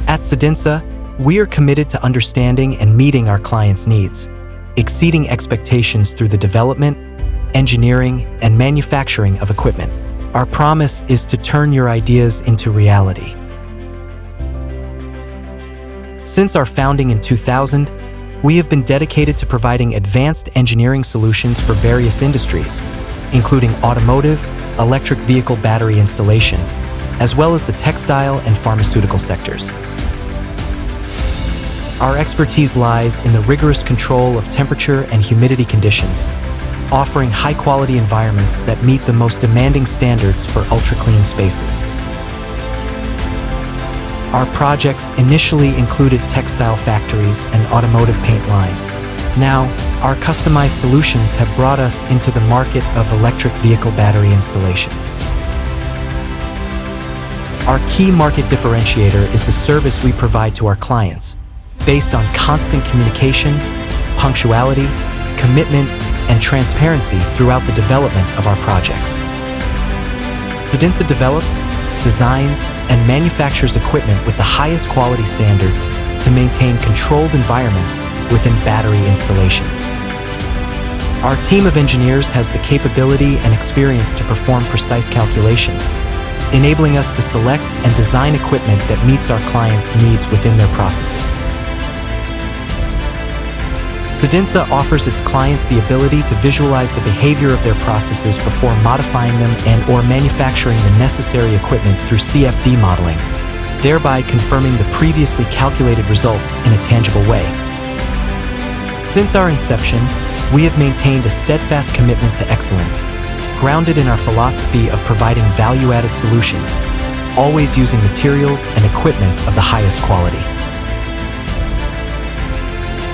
At CEDINSA, we are committed to understanding and meeting our clients' needs, exceeding expectations through the development, engineering, and manufacturing of equipment. Our promise is to turn your ideas into reality. Since our founding in 2000, we have been dedicated to providing advanced engineering solutions for various industries, including automotive, electric vehicle battery installation, as well as the textile and pharmaceutical sectors. Our expertise lies in the rigorous control of temperature and humidity conditions, offering high-quality environments that meet the most demanding standards for ultra-clean spaces. Our projects initially included textile factories and automotive paint lines. Now, our customized solutions have brought us into the market of electric vehicle battery installations. Our key market differentiator is the service we provide to our clients, based on constant communication, punctuality, commitment, and transparency throughout the development of our projects. CEDINSA develops, designs, and manufactures equipment with the highest quality standards to maintain controlled environments within battery installations. Our team of engineers has the capability and experience to perform precise calculations, enabling us to select and design equipment that meets our clients' needs within their processes. CEDINSA offers its clients the ability to visualize the behavior of their processes before modifying them and/or manufacturing the necessary equipment through CFD modeling, thereby confirming the previously calculated results in a tangible way. Since our inception, we have maintained a steadfast commitment to excellence, grounded in our philosophy of providing value-added solutions, always using materials and equipment of the highest quality.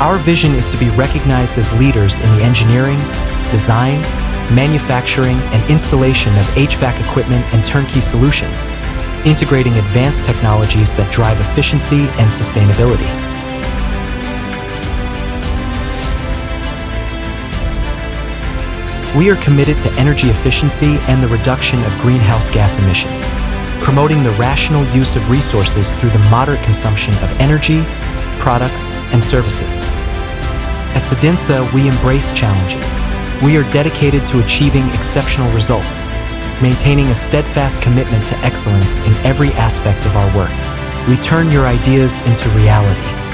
Our vision is to be recognized as leaders in the engineering, design, manufacturing, and installation of HVAC equipment and turnkey solutions, integrating advanced technologies that drive efficiency and sustainability. We are committed to energy efficiency and the reduction of greenhouse gas emissions, promoting the rational use of resources through the moderate consumption of energy, products, and services. At CEDINSA, we embrace challenges. We are dedicated to achieving exceptional results, maintaining a steadfast commitment to excellence in every aspect of our work. We turn your ideas into reality.